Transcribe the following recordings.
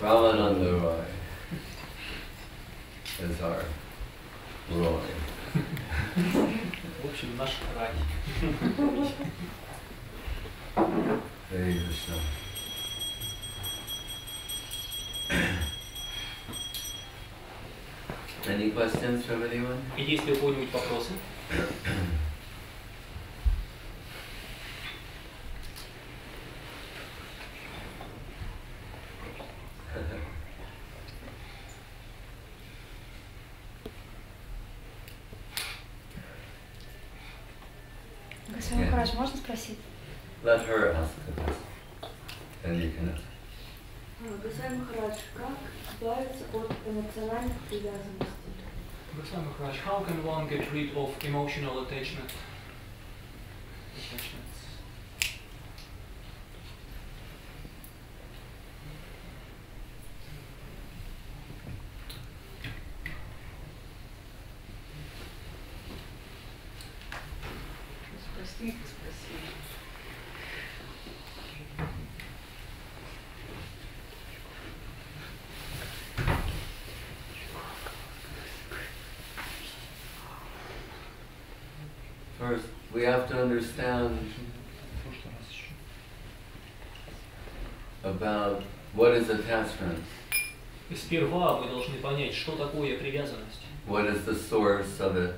Ramananda Roy is our Roy. В общем, наш рай. Hare Krishna. Any questions from anyone? Есть ли у кого-нибудь вопросы? Госвами Махарадж, можно спросить? Let her ask the question. Then you can ask. Госвами Махарадж, как избавиться от эмоциональных привязанностей? Госвами Махарадж, how can one get rid of emotional attachment? First, we have to understand about what is attachment. Сперва мы должны понять, что такое привязанность. What is the source of it?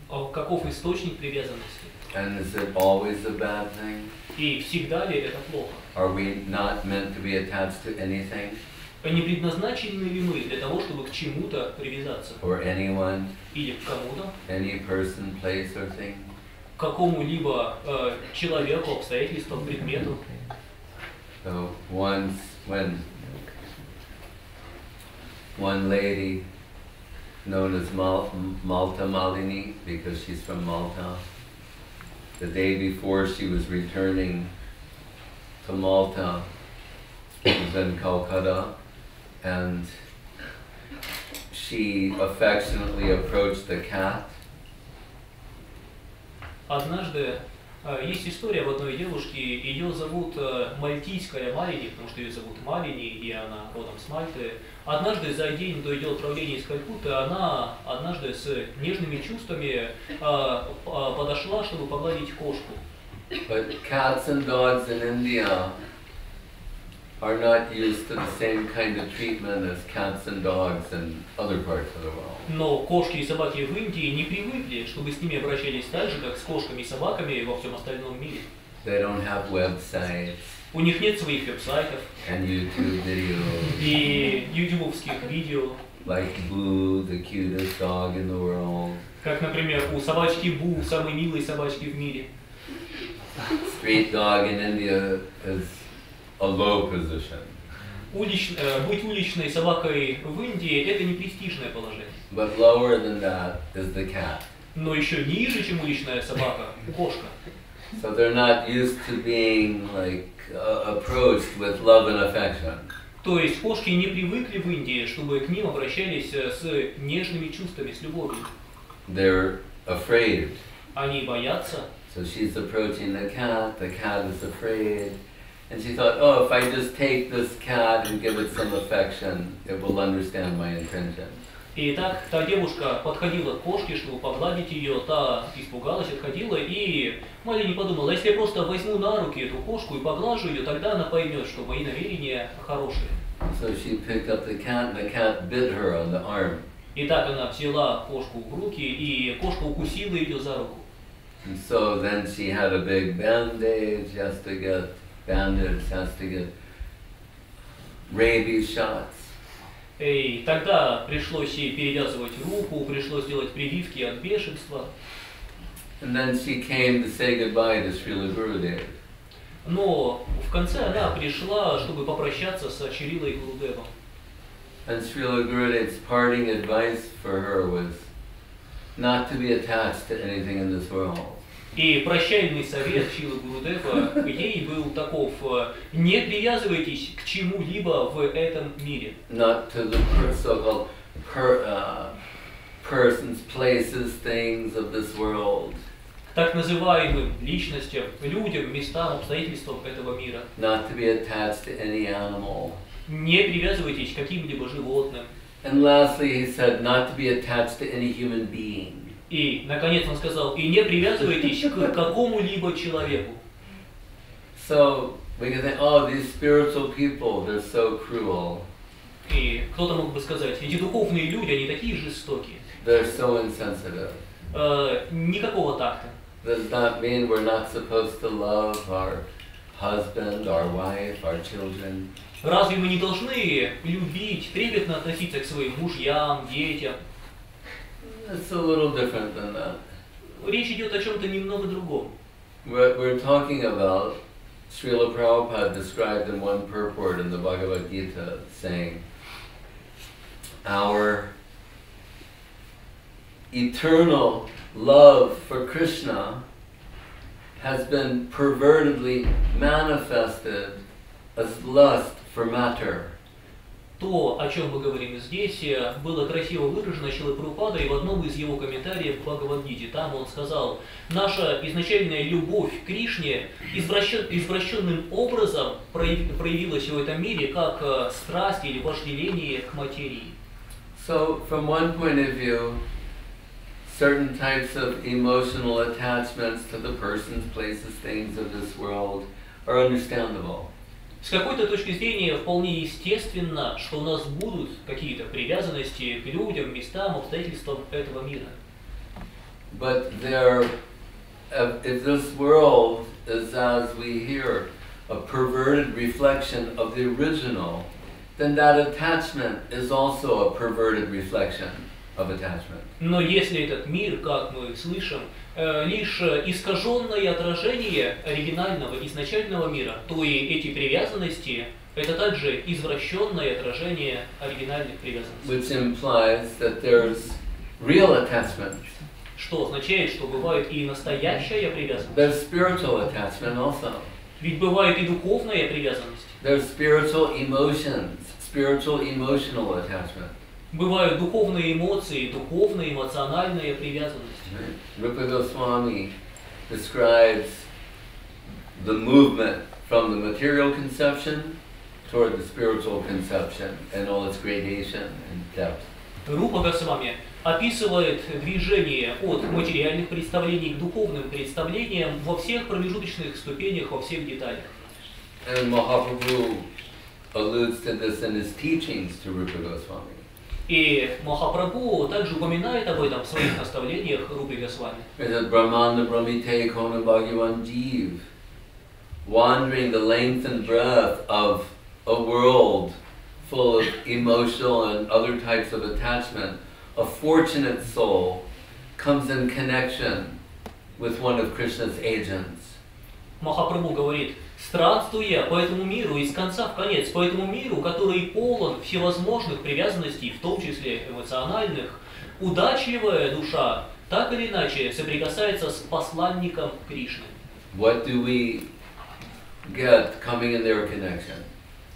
Каков источник привязанности? And is it always a bad thing? И всегда ли это плохо? Are we not meant to be attached to anything? Не предназначены ли мы для того, чтобы к чему-то привязаться? Or anyone? Или к кому-то? Any person, place or thing? К какому-либо человеку, обстоятельствам, предмету? So once when one lady known as Malta Malini, because she's from Malta, the day before she was returning to Malta, she was in Calcutta, and she affectionately approached the cat. Однажды есть история об одной девушке, ее зовут Мальтийская Малини, потому что ее зовут Малини, и она родом с Мальты. Однажды за день до ее отправления из Калькутты она однажды с нежными чувствами подошла, чтобы погладить кошку. But cats and dogs in India are not used to the same kind of treatment as cats and dogs in other parts of the world. Но кошки и собаки в Индии не привыкли, чтобы с ними обращались так же, как с кошками и собаками во всем остальном мире. They don't have websites. У них нет своих веб-сайтов and YouTube videos. И ютубовских видео. Like Boo, the cutest dog in the world. Как, например, у собачки Бу, самой милой собачки в мире. Street dog in India is a low position. Быть уличной собакой в Индии – это не престижное положение. But lower than that is the cat. Но еще ниже, чем уличная собака, кошка. So they're not used to being like approached with love and affection. То есть кошки не привыкли в Индии, чтобы к ним обращались с нежными чувствами, с любовью. They're afraid. Они боятся. So she's approaching the cat is afraid. And she thought, oh, if I just take this cat and give it some affection, it will understand my intention. И так та девушка подходила к кошке, чтобы погладить ее, та испугалась, отходила, и Малини подумала, если я просто возьму на руки эту кошку и поглажу ее, тогда она поймет, что мои намерения хорошие. So she picked up the cat and the cat bit her on the arm. И так она взяла кошку в руки, и кошка укусила ее за руку. And so then she had a big bandage, has to get rabies shots. И тогда пришлось ей перевязывать руку, пришлось делать прививки от бешенства. And then she came to say goodbye to Srila Gurudev. Но в конце она пришла, чтобы попрощаться с Шрилой Гурудевом. And Srila Gurudev's parting advice for her was not to be attached to anything in this world. И прощальный совет Шрилы Гурудева ей был таков: не привязывайтесь к чему-либо в этом мире. Not to the so-called persons, places, things of this world. так называемым личностям, людям, местам, обстоятельствам этого мира. not to be attached to any animal. Не привязывайтесь к каким-либо животным. And lastly, he said not to be attached to any human being. И, наконец, он сказал, и не привязывайтесь к какому-либо человеку. So we can think, oh, these spiritual people, they're so cruel. И кто-то мог бы сказать, эти духовные люди, они такие жестокие. They're so insensitive. Никакого такта. Does that mean we're not supposed to love our husband, our wife, our children? Разве мы не должны любить, трепетно относиться к своим мужьям, детям? It's a little different than that. Речь идет о чем-то немного другом. We're talking about, Srila Prabhupada described in one purport in the Bhagavad Gita, saying, our eternal love for Krishna has been pervertedly manifested as lust for matter. То, о чем мы говорим здесь, было красиво выражено Шрилой Прабхупадой в одном из его комментариев к Бхагавад-гите. Там он сказал, наша изначальная любовь к Кришне извращенным образом проявилась в этом мире как страсть или вожделение к материи. So, from one point of view, certain types of emotional attachments to the persons, places, things of this world are understandable. С какой-то точки зрения вполне естественно, что у нас будут какие-то привязанности к людям, местам, обстоятельствам этого мира. But if this world is, as we hear, a perverted reflection of the original, then that attachment is also a perverted reflection of attachment. Но если этот мир, как мы слышим, лишь искаженное отражение оригинального, изначального мира, то и эти привязанности – это также извращенное отражение оригинальных привязанностей. Which implies that there's real attachment. Что означает, что бывает и настоящая привязанность. There's spiritual attachment also. Ведь бывает и духовная привязанность. There's spiritual emotions, spiritual emotional attachment. Бывают духовные эмоции, духовная эмоциональная привязанность. Rupa Goswami describes the movement from the material conception toward the spiritual conception and all its gradation and depth. Рупа Госвами описывает движение от материальных представлений к духовным представлениям во всех промежуточных ступенях, во всех деталях. And Mahaprabhu alludes to this in his teachings to Rupa Goswami. И Махапрабху также упоминает об этом в своих наставлениях Рупе Госвами. Brahmana Brahmite Kona Bhagavan Jeev, wandering the length and breadth of a world full of emotional and other types of attachment, a fortunate soul comes in connection with one of Krishna's agents. Махапрабху говорит, странствуя по этому миру из конца в конец, по этому миру, который полон всевозможных привязанностей, в том числе эмоциональных, удачливая душа так или иначе соприкасается с посланником Кришны. What do we get coming in their connection?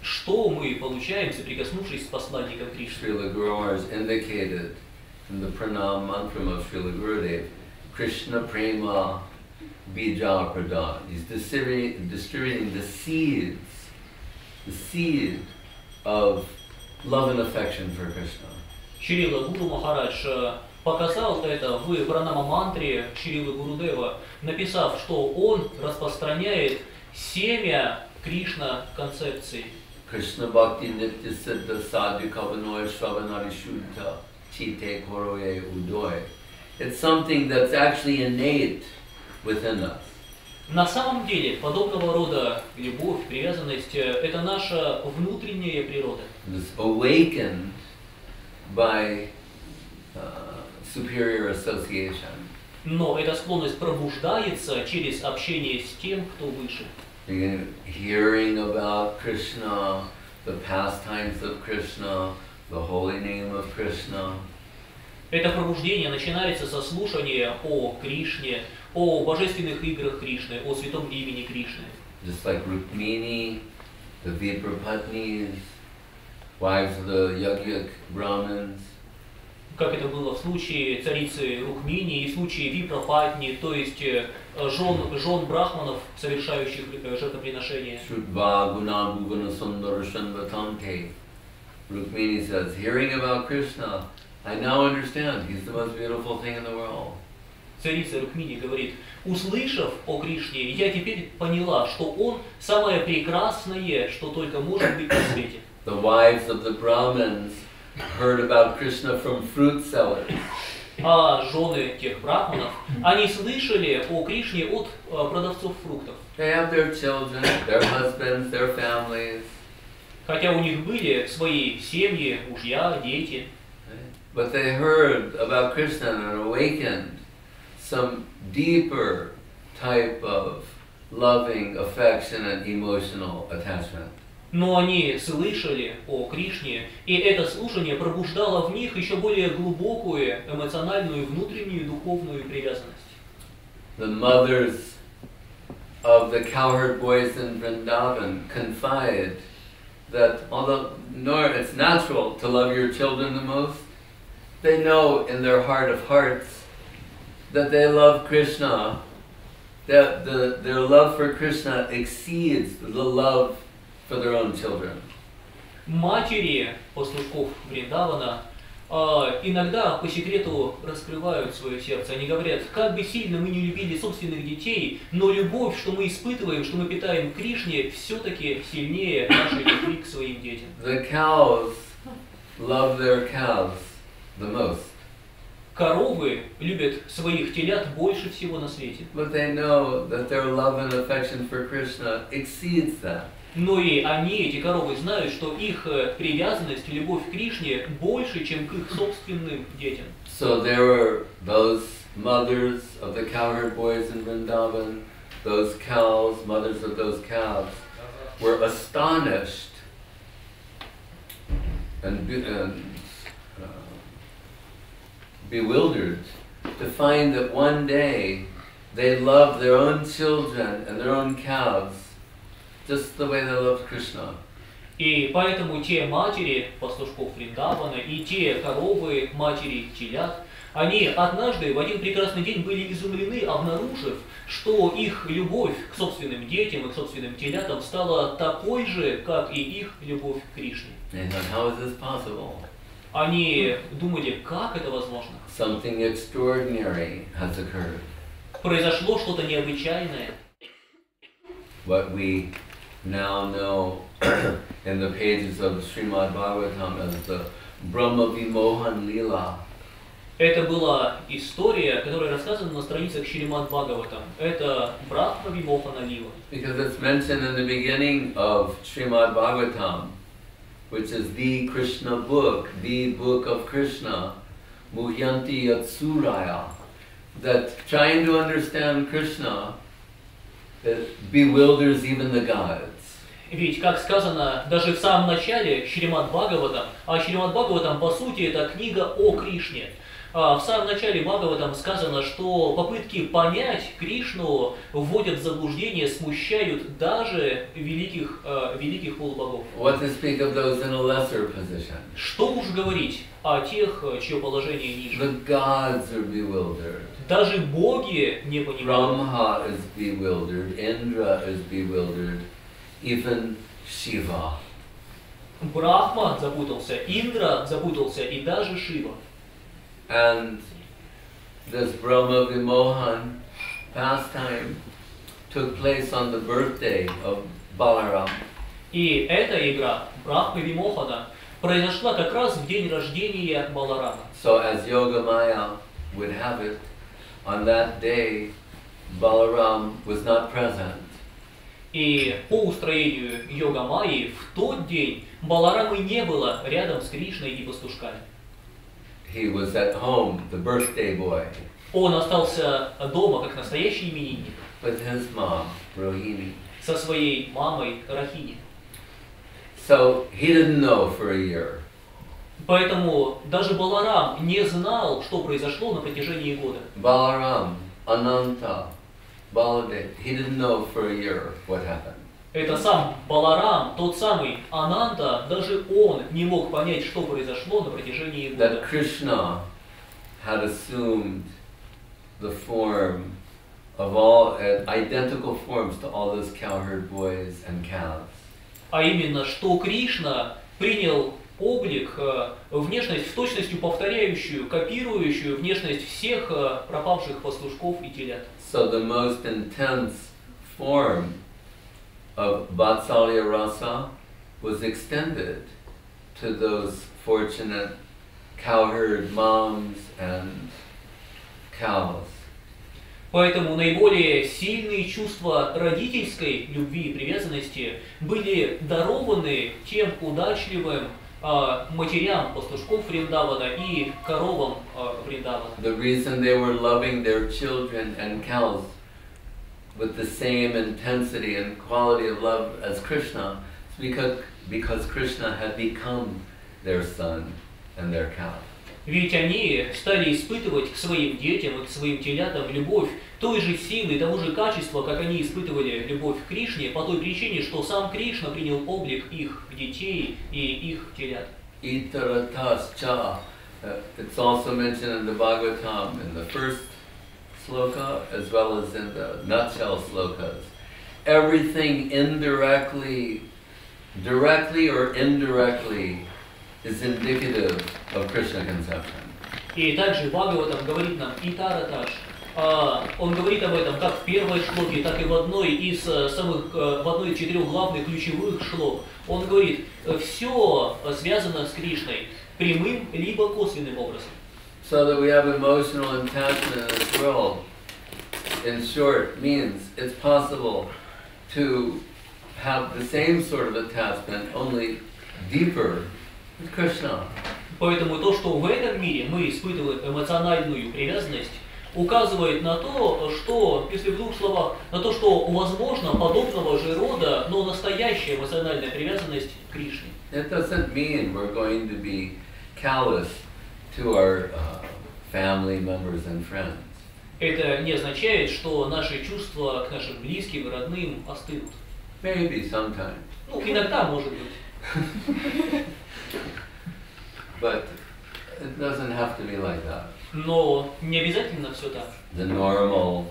Что мы получаем, соприкоснувшись с посланником Кришны? Srila Guru Maharaj indicated in the pranam mantra of Srila Gurudev, Krishna Prema Bija Pradan. He's distributing the seed of love and affection for Krishna. Шрила Гуру Махарадж показал это в пранама-мантре Шрилы Гурудева, написав, что он распространяет семя Кришна концепции. Krishna Bhakti Nitya Siddha Sadhu Kavanoy Shravanari Shuddha Chite Koroye Udoy. It's something that's actually innate within us. На самом деле, подобного рода любовь, привязанность – это наша внутренняя природа. It's awakened by superior association. Но эта склонность пробуждается через общение с тем, кто выше. Hearing about Krishna, the pastimes of Krishna, the holy name of Krishna. Это пробуждение начинается со слушания о Кришне, о божественных играх Кришны, о святом имени Кришны. Just like Rukmini, the Viprapatnis, wives of the Yajnik Brahmins. как это было в случае царицы Рукмини и в случае Випрапатни, то есть жен брахманов, совершающих жертвоприношения. Rukmini says, hearing about Krishna, I now understand he's the most beautiful thing in the world. Царица Рукмини говорит: услышав о Кришне, я теперь поняла, что он самое прекрасное, что только может быть на свете. The wives of the Brahmins heard about Krishna from fruit sellers. А жены тех брахманов, они слышали о Кришне от продавцов фруктов. They have their children, their husbands, their families. Хотя у них были свои семьи, мужья, дети. But they heard about Krishna and awakened some deeper type of loving, affectionate, emotional attachment. Но они слышали о Кришне, и это слушание пробуждало в них еще более глубокую эмоциональную, внутреннюю, духовную привязанность. The mothers of the cowherd boys in Vrindavan confide that although it's natural to love your children the most, they know in their heart of hearts that they love Krishna, that their love for Krishna exceeds the love for their own children. Матери пастушков Вриндавана иногда по секрету раскрывают свое сердце. Они говорят: как бы сильно мы не любили собственных детей, но любовь, что мы испытываем, что мы питаем к Кришне, все-таки сильнее нашей любви к своим детям. The cows love their calves the most. Коровы любят своих телят больше всего на свете. But they know that their love and affection for Krishna exceeds that. Но и они, эти коровы, знают, что их привязанность и любовь к Кришне больше, чем к их собственным детям. So there were those mothers of the cowherd boys in Vrindavan, those cows, mothers of those calves, were astonished and bewildered to find that one day they loved their own children and their own calves just the way they loved Krishna. И поэтому те матери пастушков Вриндавана и те коровы, матери телят, они однажды в один прекрасный день были изумлены, обнаружив, что их любовь к собственным детям и к собственным телятам стала такой же, как и их любовь к Кришне. How is this possible? Они думали, как это возможно? Something extraordinary has occurred. Произошло что-то необычайное. What we now know in the pages of Srimad Bhagavatam as the Brahma Vimohan Lila. Это была история, которая рассказана на страницах Шримад Бхагаватам. Это Брахма Вимохана Лила. Because it's mentioned in the beginning of Srimad Bhagavatam, which is the Krishna book, the book of Krishna, Muhyanti Yatsuraya, that trying to understand Krishna bewilders even the gods. Ведь, как сказано даже в самом начале Шримад Бхагаватам, а Шримад Бхагаватам по сути это книга о Кришне. В самом начале Бхагаватам сказано, что попытки понять Кришну вводят в заблуждение, смущают даже великих полубогов. Что уж говорить о тех, чье положение ниже. The gods are bewildered. Даже боги не понимают. Brahma is bewildered, Indra is bewildered, even Shiva. Брахма запутался, Индра запутался и даже Шива. And this Brahma Vimohan pastime took place on the birthday of Balaram. И эта игра Брахмы Вимохана произошла как раз в день рождения Баларама. So as Yogamaya would have it, on that day Balaram was not present. И по устроению Йога Майи в тот день Баларамы не было рядом с Кришной и пастушками. He was at home, the birthday boy. Он остался дома как настоящий именинник. With his mom, Rohini. Со своей мамой Рахини. So he didn't know for a year. Поэтому даже Баларам не знал, что произошло на протяжении года. Balaram, Ananta, Baladev, he didn't know for a year what happened. Это сам Баларам, тот самый Ананда, даже он не мог понять, что произошло на протяжении года. That Krishna had assumed the form of all identical forms to all those cowherd boys and cows. А именно, что Кришна принял облик, внешность в точностью повторяющую, копирующую внешность всех пропавших пастушков и телят. So the most intense form of Vatsalya Rasa was extended to those fortunate cowherd moms and cows. Поэтому наиболее сильные чувства родительской любви и привязанности были дарованы тем удачливым матерям пастушков Вриндавана и коровам Вриндавана. The reason they were loving their children and cows with the same intensity and quality of love as Krishna is because Krishna had become their son and their cow. Ведь они стали испытывать к своим детям и к своим телятам любовь той же силы, того же качества, как они испытывали любовь к Кришне, по той причине, что сам Кришна принял облик их детей и их телят. Itaratascha, it's also mentioned in the Bhagavatam in the first sloka as well as in the nutshell slokas. Everything indirectly, directly or indirectly, is indicative of Krishna conception. И также Бхагаватам говорит нам Итараташ. Он говорит об этом как в первой шлоке, так и в одной из четырех главных ключевых шлок. Он говорит, все связано с Кришной прямым либо косвенным образом. So that we have emotional attachment in this world, in short, means it's possible to have the same sort of attachment, only deeper, with Krishna. Поэтому то, что в этом мире мы испытываем эмоциональную привязанность, указывает на то, что, если в двух словах, на то, что возможно подобного же рода, но настоящая эмоциональная привязанность к Кришне. It doesn't mean we're going to be callous to our family members and friends. Это не означает, что наши чувства к нашим близким и родным остынут. Maybe sometimes. Ну, иногда, может быть. But it doesn't have to be like that. Но не обязательно все так. The normal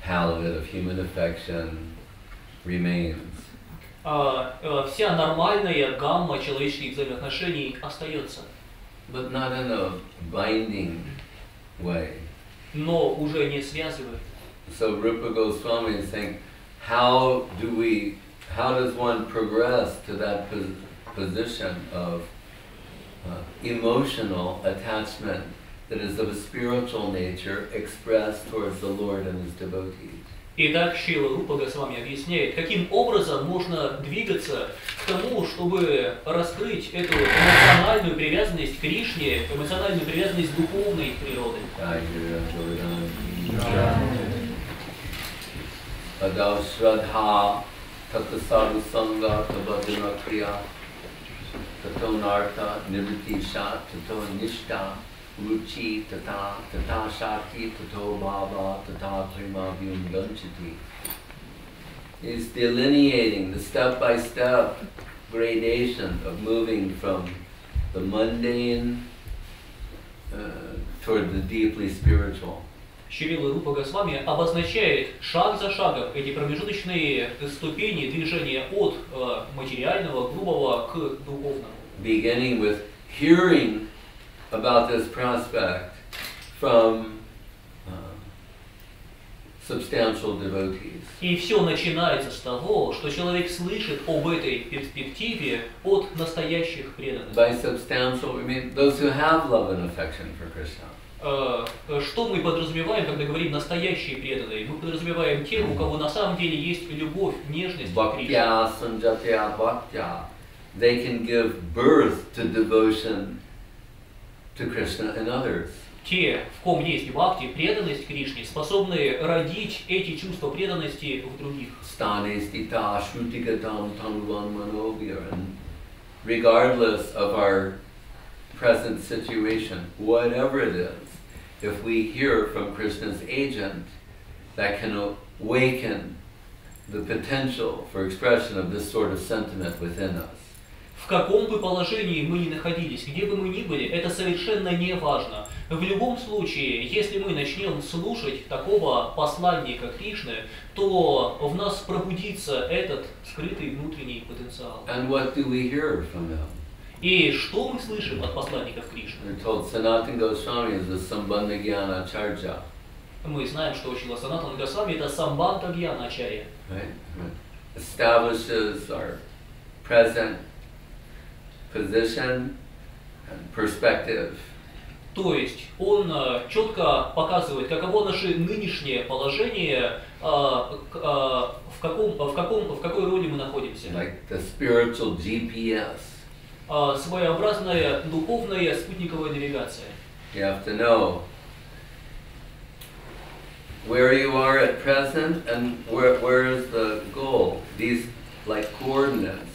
palette of human affection remains. Вся нормальная гамма человеческих взаимоотношений остается. But not in a binding way. Но уже не связывает. So Rupa Goswami is saying, how does one progress to that position of emotional attachment that is of a spiritual nature expressed towards the Lord and His devotees? Итак, Шрила Рупа Госвами объясняет, каким образом можно двигаться к тому, чтобы раскрыть эту эмоциональную привязанность к Кришне, эмоциональную привязанность духовной природы. Adao Shraddha Tata Sadhu Sangha Tabhajana Kriya Tato Nartha Nirviti Shat Tato Nishta Ruchi Tata Shakti Tato Bhava Tata Prima Vyunganchati. He's delineating the step-by-step gradation of moving from the mundane toward the deeply spiritual. Шрила Рупа Госвами обозначает шаг за шагом эти промежуточные ступени движения от материального, грубого к духовному. Beginning with hearing about this prospect from substantial devotees. И все начинается с того, что человек слышит об этой перспективе от настоящих преданных. By substantial, we mean those who have love and affection for Krishna. Что мы подразумеваем, когда говорим настоящие преданные? Мы подразумеваем тех, у кого на самом деле есть любовь, нежность к Кришне. Bhaktya, sanjatya, bhaktya. They can give birth to devotion to Krishna and others. Те, в ком есть бхакти, преданность Кришне, способны родить эти чувства преданности в других. Stane stita shrutigatam tanuvan manovya. Regardless of our present situation, whatever it is, if we hear from Krishna's agent, that can awaken the potential for expression of this sort of sentiment within us. В каком бы положении мы ни находились, где бы мы ни были, это совершенно не важно. В любом случае, если мы начнем слушать такого посланника Кришны, то в нас пробудится этот скрытый внутренний потенциал. And what do we hear from them? И что мы слышим от посланников Кришны? We're told Sanatana Goswami is the Sambandha Jnana Acharya. Мы знаем, что учила Санатана Госвами, это Самбандха Гьяна Ачарья. Right? Establishes our present position and perspective. То есть он четко показывает, каково наше нынешнее положение, в какой роли мы находимся. Like the spiritual GPS. Своеобразная духовная спутниковая навигация. You have to know where you are at present and where is the goal. These like coordinates.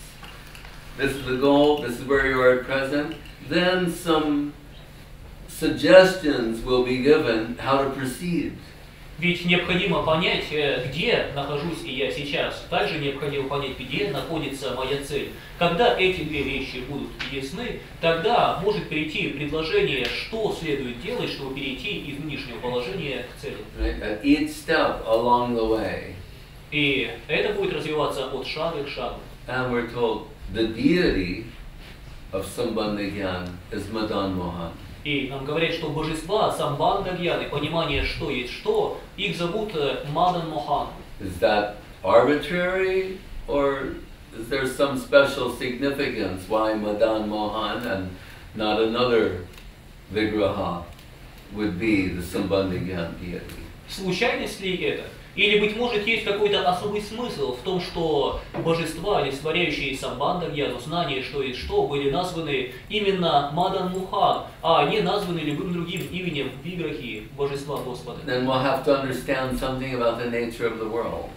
This is the goal, this is where you are at present. Then some suggestions will be given how to proceed. Ведь необходимо понять, где нахожусь и я сейчас. Также необходимо понять, где находится моя цель. Когда эти две вещи будут ясны, тогда может прийти предложение, что следует делать, чтобы перейти из нынешнего положения к цели. At each step along the way. И это будет развиваться от шага к шагу. And we're told the deity of Sambandha Gyan is Madan Mohan. И нам говорят, что божества Самбандха Гьяны, понимание, что есть что, их зовут Мадан Мохан. Is that arbitrary, or is there some special significance why Madan Mohan and not another Vigraha would be the Sambandha Gyan deity? Случайность ли это? Или, быть может, есть какой-то особый смысл в том, что божества, олицетворяющие Самбандха Гьяну, знание, что есть что, были названы именно Мадан Мохан, а не названы любым другим именем Виграхи, божества Господа. Then we'll have to understand something about the nature of the world.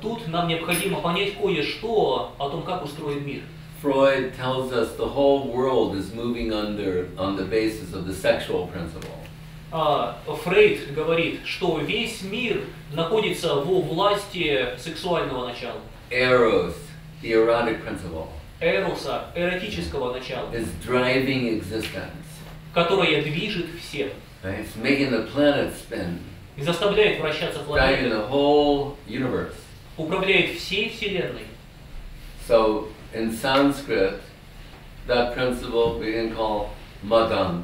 Тут нам необходимо понять кое-что о том, как устроен мир. Freud tells us the whole world is moving on the basis of the sexual principle. Фрейд говорит, что весь мир находится во власти сексуального начала. Eros, the erotic principle, Эроса, эротического начала, is driving existence. которое движет всем. Right? It's making the planet spin, И заставляет вращаться driving планеты, the whole universe. управляет всей Вселенной. So in Sanskrit, that principle we can call Madan.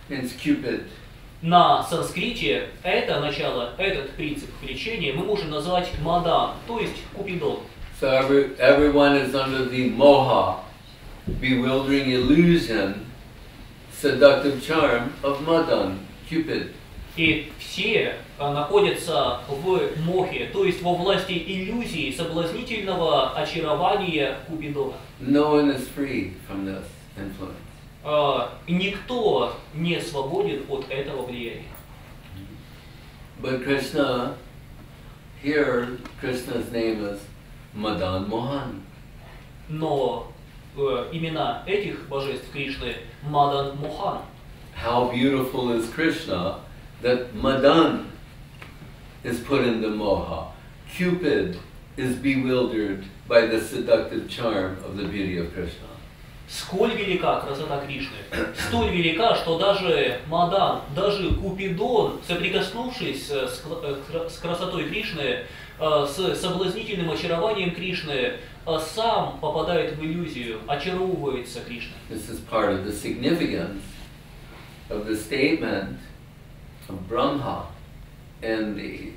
It's Cupid. На санскрите это начало, этот принцип влечения мы можем назвать Мадан, то есть Купидон. So everyone is under the moha, bewildering illusion, seductive charm of Madan, Cupid. И все находятся в мохе, то есть во власти иллюзии соблазнительного очарования Купидона. No one is free from this influence. Никто не свободен от этого влияния. But Krishna, here Krishna's name is Madan Mohan. Но имена этих божеств Кришны Мадан Мохан. How beautiful is Krishna that Madan is put into moha. Cupid is bewildered by the seductive charm of the beauty of Krishna. Сколь велика красота Кришны, столь велика, что даже Мадан, даже Купидон, соприкоснувшись с красотой Кришны, с соблазнительным очарованием Кришны, сам попадает в иллюзию, очаровывается Кришной. This is part of the significance of the statement of Brahma in the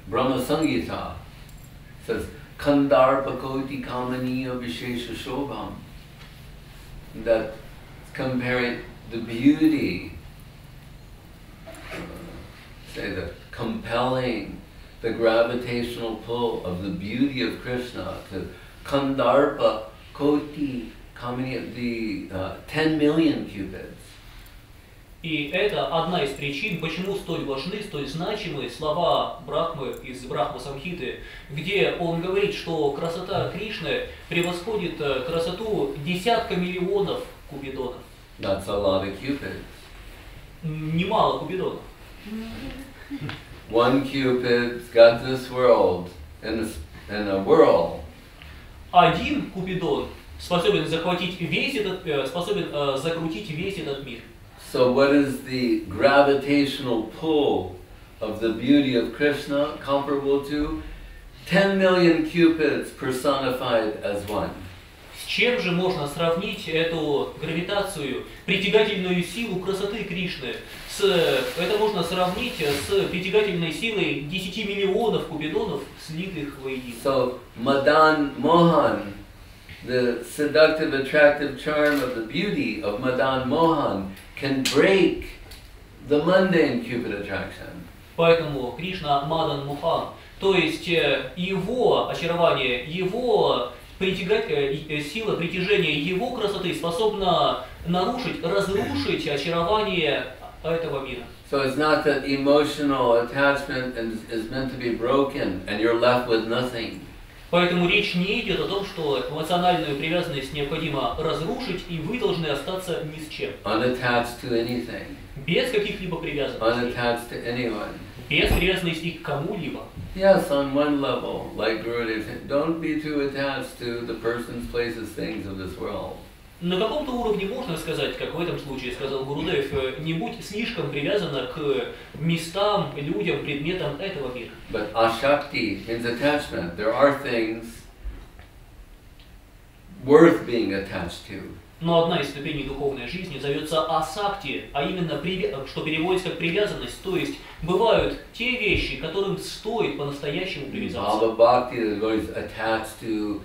Brahma Samhita. It says, Kandarpakoti kamaniya vishesha shobham. That comparing the beauty, say the compelling, the gravitational pull of the beauty of Krishna to Kandarpa Koti Kamani, the 10 million cupids. И это одна из причин, почему столь важны, столь значимы слова Брахмы из Брахма Самхиты, где он говорит, что красота Кришны превосходит красоту десятка миллионов купидонов. That's a lot of cupids. Немало купидонов. One cupid's got this world in a whirl. Один Купидон способен захватить весь этот, способен закрутить весь этот мир. So what is the gravitational pull of the beauty of Krishna comparable to 10 million cupids personified as one? С чем же можно сравнить эту гравитацию, притягательную силу красоты Кришны? Это можно сравнить с притягательной силой 10 миллионов купидонов, слитых воедино. So Madan Mohan, the seductive, attractive charm of the beauty of Madan Mohan can break the mundane cupid attraction. Поэтому Кришна Мадан Мохан, то есть его очарование, его сила притяжения его красоты способна нарушить, разрушить очарование этого мира. So it's not that emotional attachment is meant to be broken and you're left with nothing. Поэтому речь не идет о том, что эмоциональную привязанность необходимо разрушить, и вы должны остаться ни с чем. Unattached to anything. Без каких-либо привязанностей. Unattached to anyone. Без привязанности к кому-либо. Yes, on one level, like Gurudev said, don't be too attached to the persons, places, things of this world. На каком-то уровне можно сказать, как в этом случае сказал Гурудев, не будь слишком привязана к местам, людям, предметам этого мира. But ashakti means attachment. There are things worth being attached to. Но одна из ступеней духовной жизни зовется асакти, а именно, что переводится как привязанность, то есть бывают те вещи, которым стоит по-настоящему привязаться. Bhava bhakti is always attached to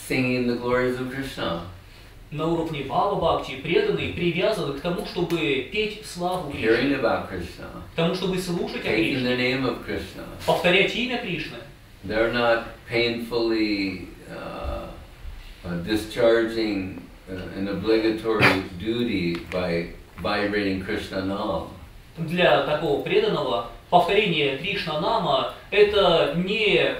singing the glories of Krishna. На уровне Бхава Бхакти преданные привязаны к тому, чтобы петь славу Hearing Кришны, about Krishna. к тому, чтобы слушать о Taking the Кришне, name of Krishna. повторять имя Кришны. They're not painfully discharging an obligatory duty by vibrating Krishna Nam. Для такого преданного повторение Кришна-нама это не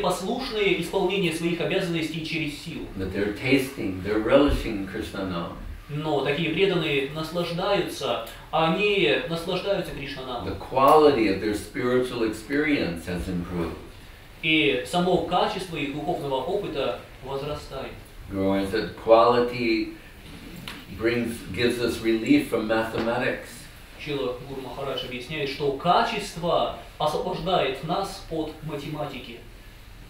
послушное исполнение своих обязанностей через силу. That they're tasting, they're relishing Krishna Nam. Но такие преданные наслаждаются, они наслаждаются Кришна-намом. The quality of their spiritual experience has improved. И само качество их духовного опыта возрастает. Guru said quality gives us relief from mathematics. Шрила Гуру Махарадж объясняет, что качество освобождает нас от математики.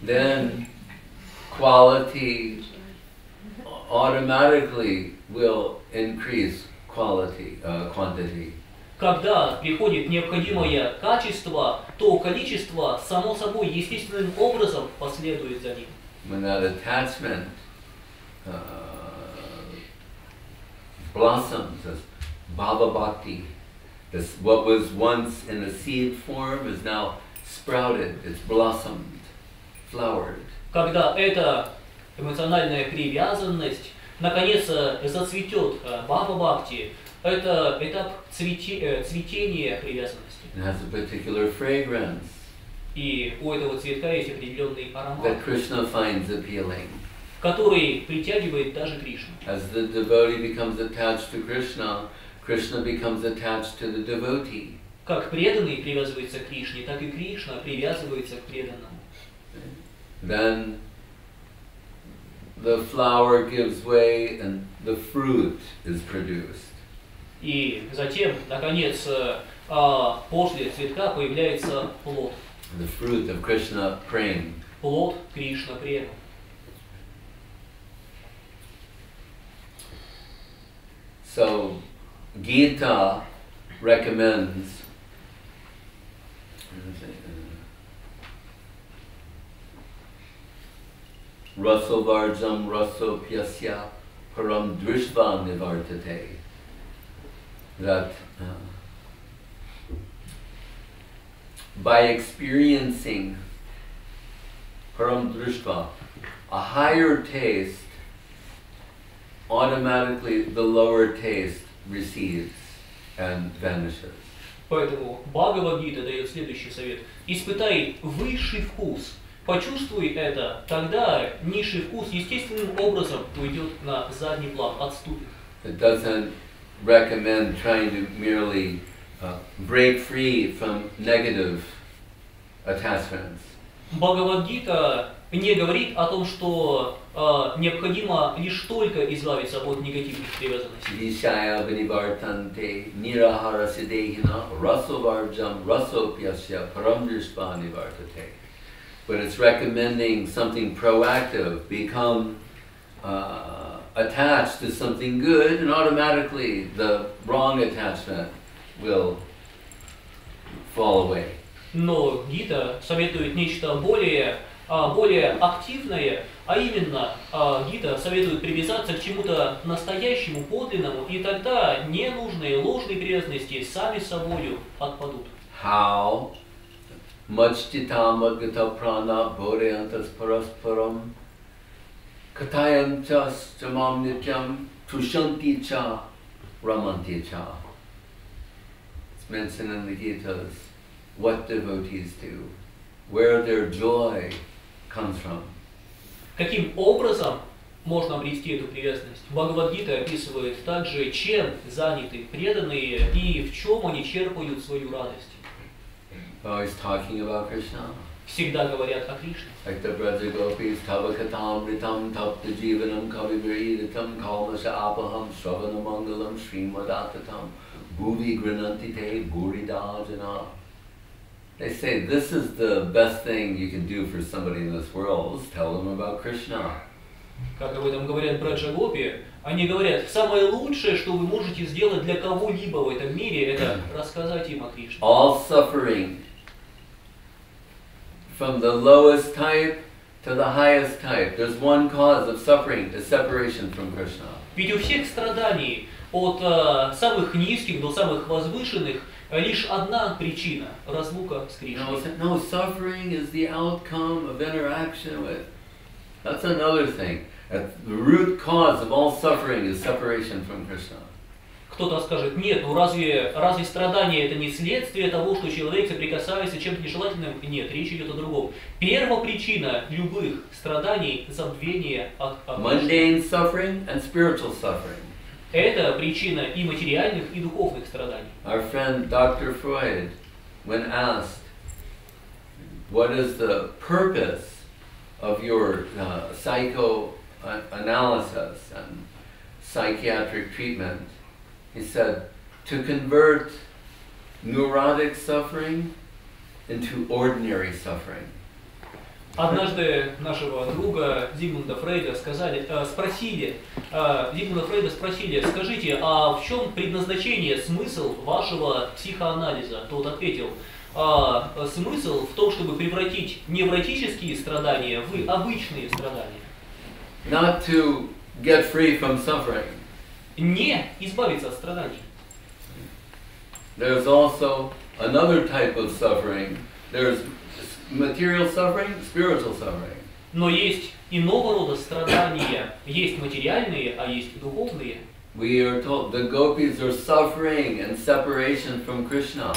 Then quality automatically will increase quantity. Когда приходит необходимое качество, то количество само собой естественным образом последует за ним. When that attachment blossoms as Bhava Bhakti, this what was once in a seed form is now sprouted, it's blossomed, flowered. Когда эта эмоциональная привязанность наконец зацветет Бхава Бхакти, это этап цветения привязанности. It has a particular fragrance И у этого цветка есть определенный аромат, that Krishna finds appealing. который притягивает даже Кришну. As the devotee becomes attached to Krishna, Krishna becomes attached to the devotee. Как преданный привязывается к Кришне, так и Кришна привязывается к преданному. Then the flower gives way and the fruit is produced. И затем, наконец, после цветка появляется плод. The fruit of Krishna praying. Плод Кришна према. So Gita recommends Rasovarjam rasopyasya param drishva nivartate. That by experiencing param drishva, a higher taste, automatically the lower taste recedes and vanishes. Поэтому Бхагавад-гита дает следующий совет. Испытай высший вкус. Почувствуй это, тогда низший вкус естественным образом уйдет на задний план, отступит. It doesn't recommend trying to merely break free from negative attachments. Бхагавад-гита не говорит о том, что необходимо лишь только избавиться от негативных привязанностей. Vishaya vinivartante nirahara sidehina rasovarjam rasopyasya paramdrishpa nivartate. But it's recommending something proactive, become attached to something good, and automatically the wrong attachment will fall away. Но Гита советует нечто более активное, а именно Гита советует привязаться к чему-то настоящему, подлинному, и тогда ненужные, ложные привязанности сами собою отпадут. How much chitam adgata prana bodhayantas parasparam katayam chas jamam nityam tushanti cha ramanti cha. It's mentioned in the Gitas what devotees do, where their joy comes from. Каким образом можно обрести эту привязанность? Бхагавад-гита описывает также, чем заняты преданные и в чем они черпают свою радость. Always talking about Krishna. Всегда говорят о Кришне. Like the Braja Gopis, Tavakatam Ritam Tapta Jivanam Kaviviritam Kalmasha Apaham Shravana Mangalam Srimadattatam Bhuvi Granantite Buridajana. They say this is the best thing you can do for somebody in this world, is tell them about Krishna. Как об этом говорят Браджа Гопи, они говорят, самое лучшее, что вы можете сделать для кого-либо в этом мире, это рассказать им о Кришне. All suffering, from the lowest type to the highest type, there's one cause of suffering, is separation from Krishna. Ведь у всех страданий, от самых низких до самых возвышенных, лишь одна причина – разлука с Кришной. No, suffering is the outcome of interaction with. That's another thing. The root cause of all suffering is separation from Krishna. Кто-то скажет, нет, ну разве страдание это не следствие того, что человек соприкасается с чем-то нежелательным? Нет, речь идет о другом. Первопричина любых страданий – забвение от Mundane suffering and spiritual suffering. Это причина и материальных, и духовных страданий. Our friend Dr. Freud, when asked, what is the purpose of your psychoanalysis and psychiatric treatment, he said, to convert neurotic suffering into ordinary suffering. Однажды нашего друга Зигмунда Фрейда спросили, скажите, а в чем предназначение, смысл вашего психоанализа? Тот ответил, смысл в том, чтобы превратить невротические страдания в обычные страдания. Not to get free from suffering. Не избавиться от страданий. There's also another type of suffering. There's material suffering, spiritual suffering. Но есть иного рода страдания. Есть материальные, а есть духовные. We are told the gopis are suffering and separation from Krishna.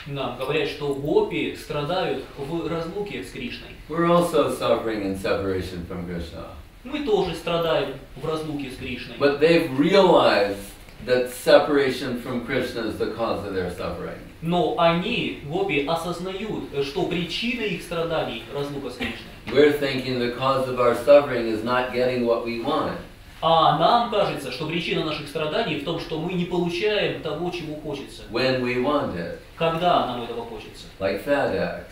Нам говорят, что гопи страдают в разлуке с Кришной. We're also suffering in separation from Krishna. Мы тоже страдаем в разлуке с Кришной. But they've realized that separation from Krishna is the cause of their suffering. Но они, гопи, осознают, что причина их страданий – разлука с Кришной. We're thinking the cause of our suffering is not getting what we want. А нам кажется, что причина наших страданий в том, что мы не получаем того, чего хочется. When we want it. Когда нам этого хочется. Like FedEx.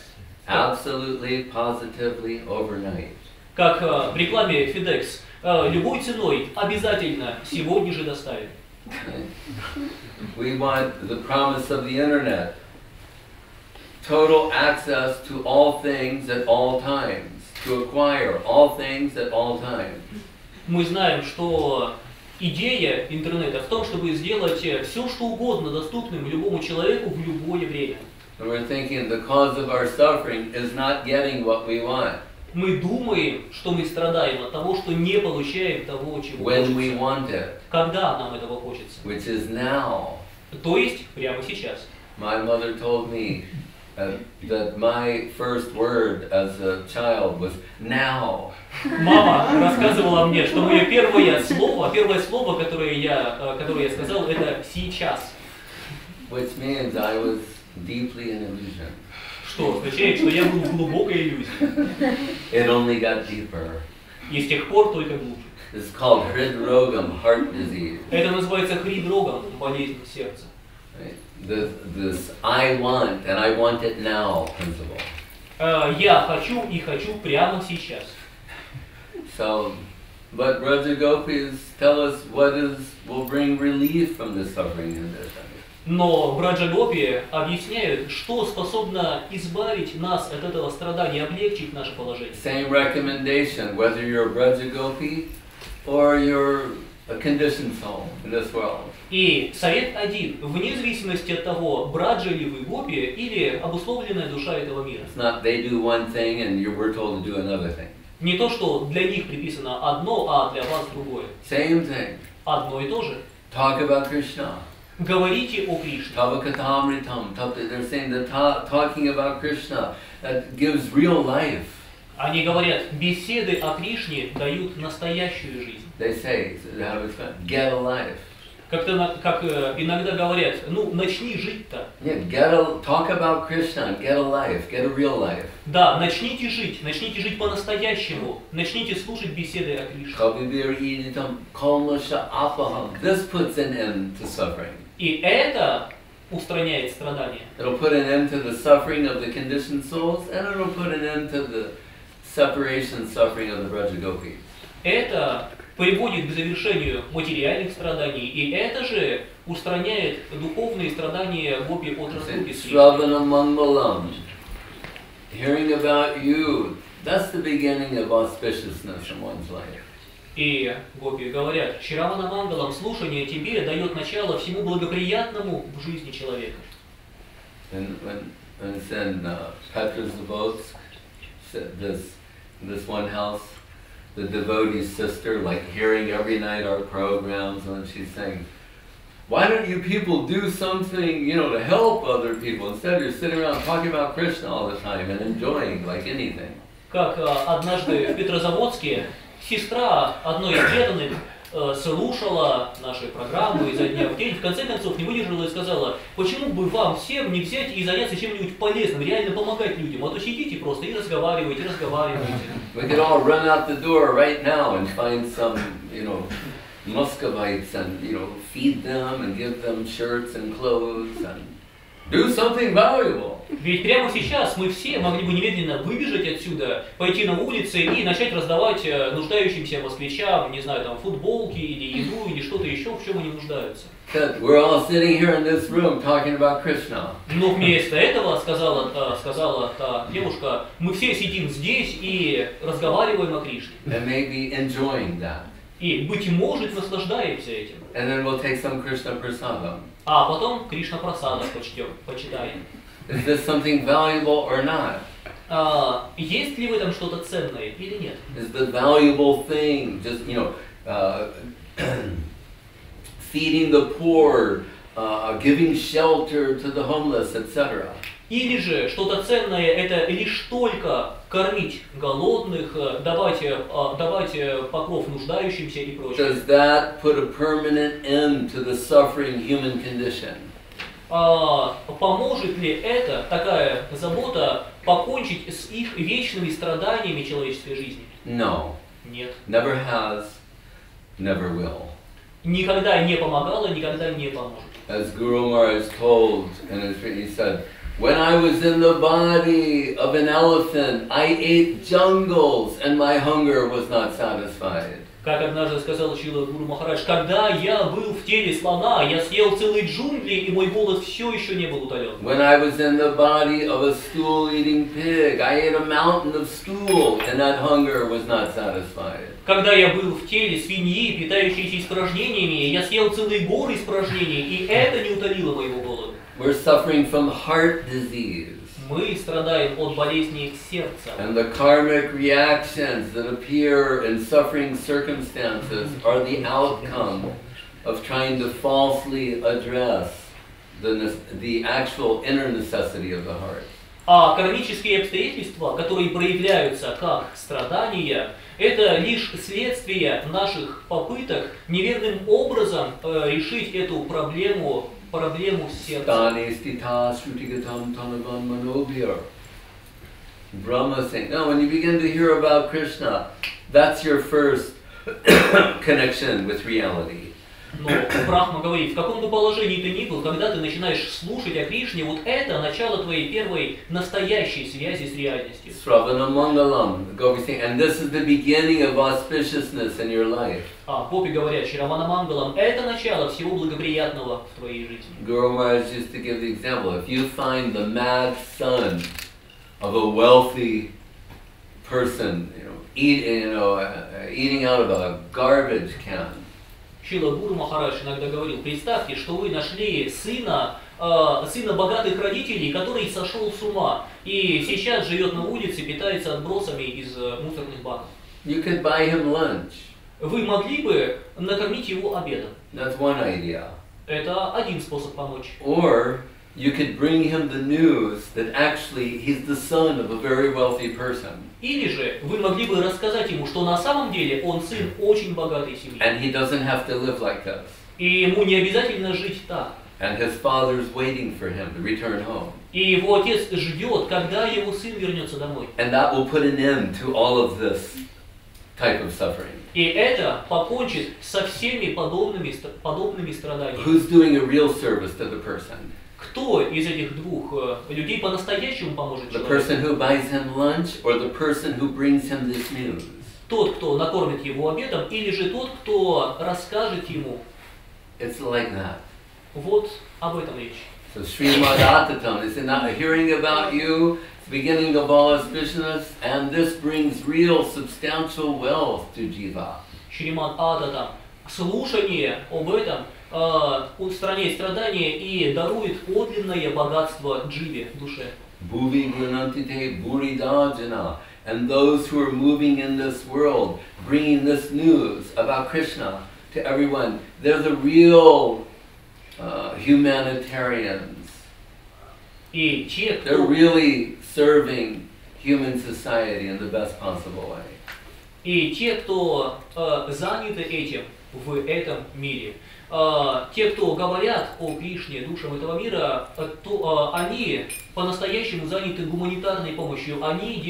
Absolutely, positively, overnight. Как в рекламе FedEx. Любой ценой, обязательно, сегодня же доставим. We want the promise of the internet. Total access to all things at all times. To acquire all things at all times. Мы знаем, что идея интернета в том, чтобы сделать все, что угодно доступным любому человеку в любое время. And we're thinking the cause of our suffering is not getting what we want. Мы думаем, что мы страдаем от того, что не получаем того, чего When we хочется. want it. Когда нам этого хочется. Which is now. То есть прямо сейчас. My mother told me that my first word as a child was now. Мама рассказывала мне, что мое первое слово, которое я сказал, это сейчас. Which means I was deeply in illusion. Что означает, что я был в глубокой иллюзии. It only got deeper. И с тех пор только глубже. It's called hridrogam, heart disease. Это называется хридрогом, болезнь сердца. Right? This I want and I want it now principle. Я хочу и хочу прямо сейчас. So, but Braja Gopis tell us what will bring relief from the suffering condition. Но Браджа-гопи объясняют, что способно избавить нас от этого страдания, облегчить наше положение. Same recommendation, whether you're a Braja Gopi or you're a conditioned soul in this world. И совет один, вне зависимости от того, браджа ли вы гопи или обусловленная душа этого мира. It's not they do one thing and we're told to do another thing. Не то, что для них приписано одно, а для вас другое. Same thing. Одно и то же. Talk about Krishna. Говорите о Кришне. Tavakatamritam. They're saying that talking about Krishna that gives real life. Они говорят, беседы о Кришне дают настоящую жизнь. They say, get a life. Как иногда говорят, ну начни жить-то. Yeah, talk about Krishna, get a life, get a real life. Да, начните жить по-настоящему, начните слушать беседы о Кришне. This puts an end to suffering. И это устраняет страдания. It'll put an end to the suffering of the conditioned souls, and it'll put an end to the separation suffering of the Braja Gopis. Это приводит к завершению материальных страданий, и это же устраняет духовные страдания гопи от разлуки с Кришной. Shravana Mangalam, hearing about you, that's the beginning of auspiciousness in one's life. И гопи говорят, Шравана Мангалам, слушание тебе дает начало всему благоприятному в жизни человека. And when it's in Petrozavodsk, this one house, the devotee's sister, like hearing every night our programs, and she's saying, why don't you people do something, to help other people? Instead you're sitting around talking about Krishna all the time and enjoying like anything. Как однажды в Петрозаводске сестра одной из преданных слушала наши программы изо дня в день, в конце концов не выдержала и сказала, почему бы вам всем не взять и заняться чем-нибудь полезным, реально помогать людям, а то сидите просто и разговаривайте. We could all run out the door right now and find some, Muscovites and, feed them and give them shirts and clothes and do something valuable. Ведь прямо сейчас мы все могли бы немедленно выбежать отсюда, пойти на улицы и начать раздавать нуждающимся москвичам, не знаю, там футболки или еду или что-то еще, в чем они нуждаются. We're all sitting here in this room talking about Krishna. Но вместо этого, сказала та девушка, мы все сидим здесь и разговариваем о Кришне. And maybe enjoying that. И, быть может, наслаждаемся этим. And then we'll take some Krishna prasadam. А потом Кришна прасада почитаем. Is this something valuable or not? Есть ли в этом что-то ценное или нет? Is the valuable thing just, feeding the poor, giving shelter to the homeless, etc.? Или же что-то ценное это лишь только кормить голодных, давать покров нуждающимся и прочее. Does that put a permanent end to the suffering human condition? Поможет ли это, такая забота, покончить с их вечными страданиями человеческой жизни? No. Нет. Never has, never will. Никогда не помогало, никогда не поможет. As Guru Maharaj told, and he said, when I was in the body of an elephant, I ate jungles and my hunger was not satisfied. Как однажды сказал Шрила Гуру Махарадж, когда я был в теле слона, я съел целые джунгли, и мой голод все еще не был утолен. When I was in the body of a stool-eating pig, I ate a mountain of stool, and that hunger was not satisfied. Когда я был в теле свиньи, питающейся испражнениями, я съел целые горы испражнений, и это не утолило моего голода. We're suffering from heart disease. Мы страдаем от болезней сердца. And the karmic reactions that appear in suffering circumstances are the outcome of trying to falsely address the actual inner necessity of the heart. А кармические обстоятельства, которые проявляются как страдания, это лишь следствие наших попыток неверным образом решить эту проблему сердца. Brahma saying, no, when you begin to hear about Krishna, that's your first connection with reality. Но Брахма говорит, в каком бы положении ты ни был, когда ты начинаешь слушать о Кришне, вот это начало твоей первой настоящей связи с реальностью. Sravana Mangalam, Gopi saying, and this is the beginning of auspiciousness in your life. А Гопи говорят, Шравана Мангалам, это начало всего благоприятного в твоей жизни. Guru Maharaj used to give the example, if you find the mad son of a wealthy person, eating out of a garbage can, Шрила Гуру Махарадж иногда говорил, представьте, что вы нашли сына богатых родителей, который сошел с ума, и сейчас живет на улице, питается отбросами из мусорных баков. You could buy him lunch. Вы могли бы накормить его обедом. That's one idea. Это один способ помочь. Or you could bring him the news that actually he's the son of a very wealthy person. Или же вы могли бы рассказать ему, что на самом деле он сын очень богатой семьи. And he doesn't have to live like this. И ему не обязательно жить так. And his father's waiting for him to return home. И его отец ждет, когда его сын вернется домой. And that will put an end to all of this type of suffering. И это покончит со всеми подобными страданиями. Who's doing a real service to the person? Кто из этих двух людей по-настоящему поможет The человеку? person who buys him lunch or the person who brings him this news? Тот, кто накормит его обедом, или же тот, кто расскажет ему? It's like that. Вот об этом речь. So Srimad Atatam, they say, now hearing about you, it's the beginning of all auspiciousness, and this brings real substantial wealth to Jiva. Шримад Адатам. Слушание об этом устраняет страдания и дарует подлинное богатство дживе, душе. Bhuvi Glanantite Buridajana, and those who are moving in this world, bringing this news about Krishna to everyone, they're the real humanitarians. И те, They're кто, really serving human society in the best possible way. и те, кто заняты этим в этом мире, те, кто говорят о Кришне, душам этого мира, то они по-настоящему заняты гуманитарной помощью. Они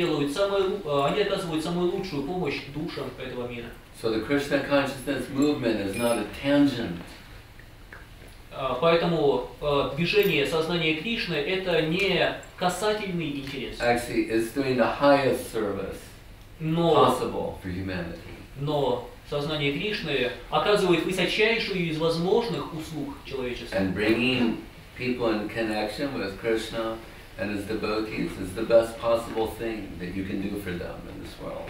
оказывают самую лучшую помощь душам этого мира. So the Krishna consciousness movement is not a tangent. Поэтому движение сознания Кришны это не касательный интерес. Actually, it's doing the highest service possible for humanity. Но сознание Кришны оказывает высочайшую из возможных услуг человечеству. And bringing people in connection with Krishna and his devotees is the best possible thing that you can do for them in this world.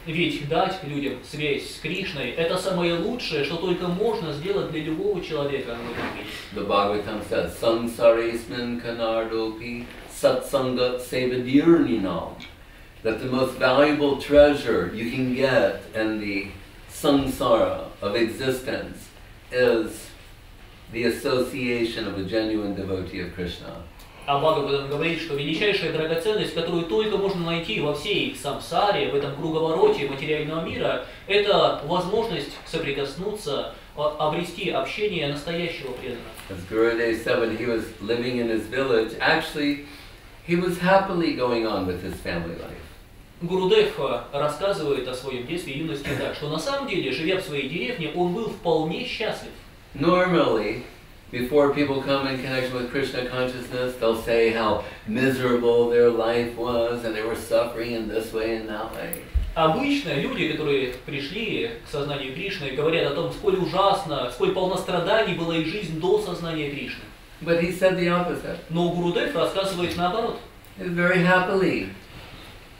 Ведь дать людям связь с Кришной – это самое лучшее, что только можно сделать для любого человека в этом мире. The Bhagavatam says, Samsarismin kanardopi satsanga sevadirninam. That the most valuable treasure you can get in the samsara of existence is the association of a genuine devotee of Krishna. А Бхагаватам говорит, что величайшая драгоценность, которую только можно найти во всей самсаре, в этом круговороте материального мира, это возможность соприкоснуться, обрести общение настоящего преданного. As Gurudev said when he was living in his village, actually he was happily going on with his family life. Гурудев рассказывает о своем детстве и юности так, что на самом деле, живя в своей деревне, он был вполне счастлив. Normally, before people come in connection with Krishna consciousness, they'll say how miserable their life was and they were suffering in this way and that way. Обычно люди, которые пришли к сознанию Кришны, говорят о том, сколь ужасно, сколь полна страданий была их жизнь до сознания Кришны. But he said the opposite. Но Гурудев рассказывает наоборот. He was very happily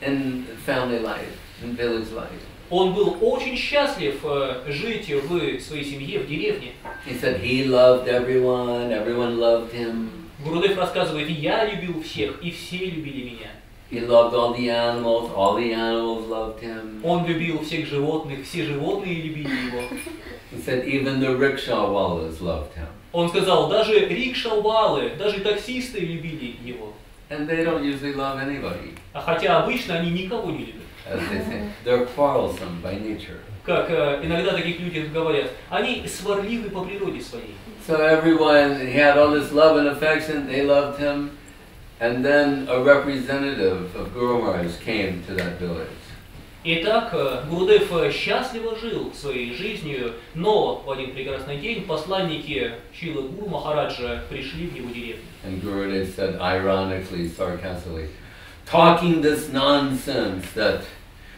in family life, in village life. Он был очень счастлив жить в своей семье, в деревне. He said he loved everyone, everyone loved him. Гурудев рассказывает, я любил всех, и все любили меня. He loved all the animals loved him. Он любил всех животных, все животные любили его. He said even the rickshawwalas loved him. Он сказал, даже рикшавалы, даже таксисты любили его. And they don't usually love anybody. А хотя обычно они никого не любят. As they say, they're quarrelsome by nature. Как иногда таких людей говорят, они сварливы по природе своей. So everyone, he had all this love and affection, they loved him. And then a representative of Guru Maharaj came to that village. Итак, Гурудев счастливо жил своей жизнью, но в один прекрасный день посланники Шрилы Гуру Махараджа пришли в его деревню. And Gurudev said, ironically, sarcastically, talking this nonsense that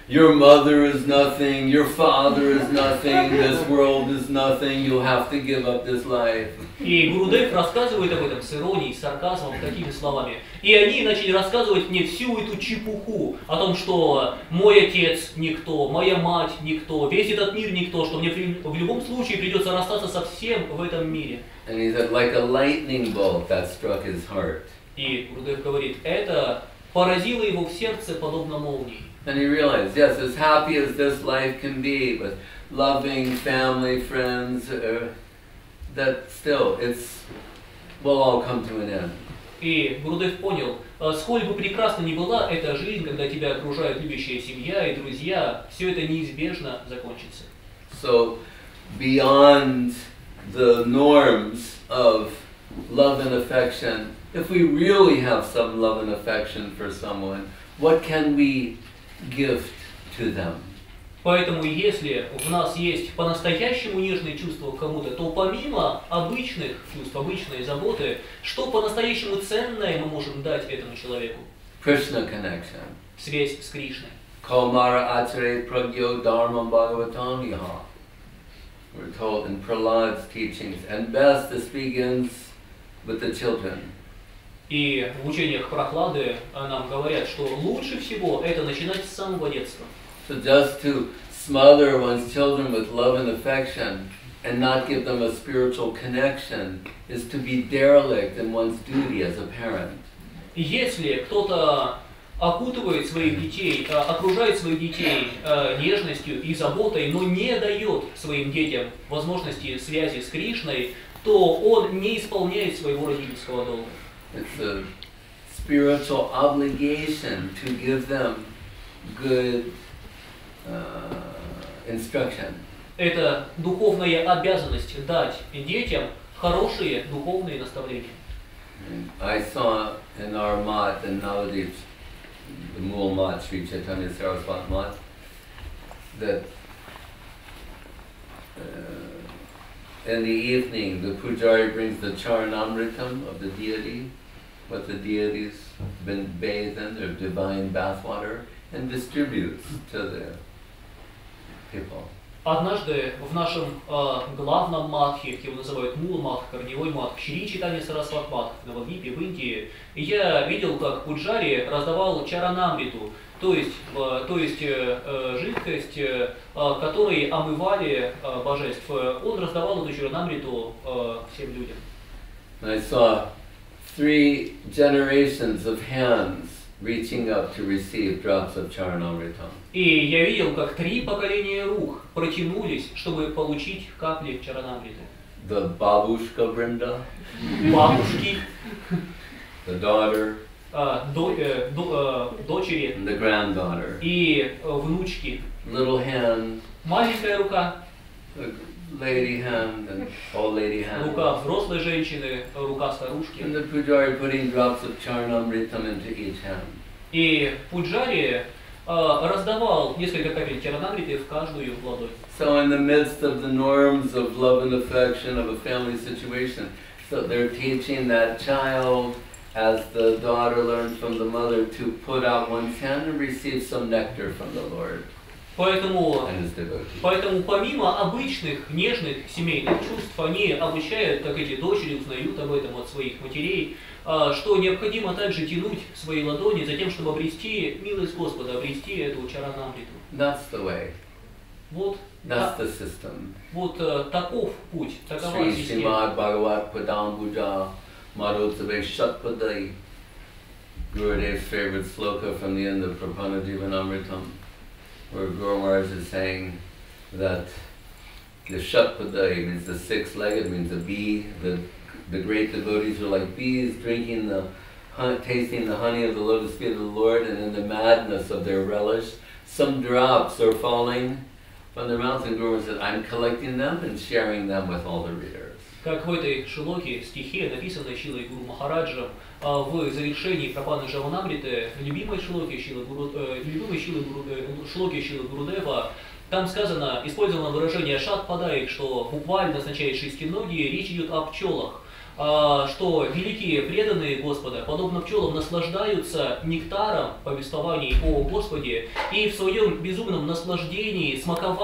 your mother is nothing, your father is nothing, this world is nothing, you'll have to give up this life. И Гурудев рассказывает об этом с иронией, с сарказмом, такими словами. И они начали рассказывать мне всю эту чепуху о том, что мой отец никто, моя мать никто, весь этот мир никто, что мне в любом случае придется расстаться со всем в этом мире. And he said, like a lightning bolt that struck his heart. И Гурудев говорит, это поразило его в сердце подобно молнии. And he realized, yes, as happy as this life can be, with loving family, friends, that still, will all come to an end. И Гурудев понял, сколь бы прекрасна ни была эта жизнь, когда тебя окружает любящая семья и друзья, все это неизбежно закончится. So, beyond the norms of love and affection, if we really have some love and affection for someone, what can we gift to them? Поэтому, если в нас есть по-настоящему нежные чувства к кому-то, то помимо обычных чувств, обычной заботы, что по-настоящему ценное мы можем дать этому человеку? Krishna connection. Связь с Кришной. Kaumara achere pragyo dharma bhagavatam yaha. We're told in Prahlad's teachings, and best this begins with the children. И в учениях Прохлады нам говорят, что лучше всего это начинать с самого детства. So just to smother one's children with love and affection and not give them a spiritual connection is to be derelict in one's duty as a parent. Если кто-то окутывает своих детей, окружает своих детей нежностью и заботой, но не дает своим детям возможности связи с Кришной, то он не исполняет своего родительского долга. It's a spiritual obligation to give them good instruction. Это духовная обязанность дать детям хорошие духовные наставления. I saw in our mat in Navadip, the Mool mat, Sri Chaitanya Saraswat mat, that in the evening the pujari brings the charanamritam of the deity, what the deity's been bathed in, their divine bathwater, and distributes to the people. Однажды в нашем главном матхе, его называют Мула-матх, корневой матх, Шри Чайтанья Сарасват матх в Навадвипе, в Индии, я видел, как пуджари раздавал чаранамриту, то есть жидкость, которой омывали божеств. Он раздавал эту чаранамриту всем людям. And I saw 3 generations of hands reaching up to receive drops of charanamritam. И я видел, как 3 поколения рук протянулись, чтобы получить капли чаранамриты. The babushka vrinda, Бабушки, the daughter, дочери and the granddaughter. и внучки. Little hand, Маленькая рука, the lady hand, and old lady hand. рука взрослой женщины, рука старушки. And the pujari putting drops of charanamritam into each hand. И пуджари раздавал несколько капель чаранамриты в каждую ладонь. So in the midst of the norms of love and affection of a family situation, so they're teaching that child, as the daughter learns from the mother, to put out one's hand and receive some nectar from the Lord Поэтому and his devotees. помимо обычных нежных семейных чувств, они обучают, как эти дочери узнают об этом от своих матерей, что необходимо также тянуть свои ладони за тем, чтобы обрести милость Господа, обрести эту чаранамриту. That's the way. Вот, That's the system. вот таков путь, такова Sri система. Srimad Bhagavat Padam Puja Madhutave Shatpadai. Gurudev's favorite sloka from the end of Prapana Jivanamritam, where Guru Maharaj is saying that the Shatpadai means the 6-legged, means the bee, the great devotees are like bees drinking tasting the honey of the lotus feet of the Lord, and in the madness of their relish, some drops are falling from their mouths, and Guru said, I'm collecting them and sharing them with all the readers. Как в этой шлоке, стихе, написанной Шилой Гуру Махараджем, в завершении Прапаны Джаванамриты, любимой шлоке Шилы Гурудева, там сказано, использовано выражение «шат падаик», что буквально означает шестиногие, речь идет о пчелах, что великие преданные Господа, подобно пчелам, наслаждаются нектаром повествований о Господе и в своем безумном наслаждении смаковании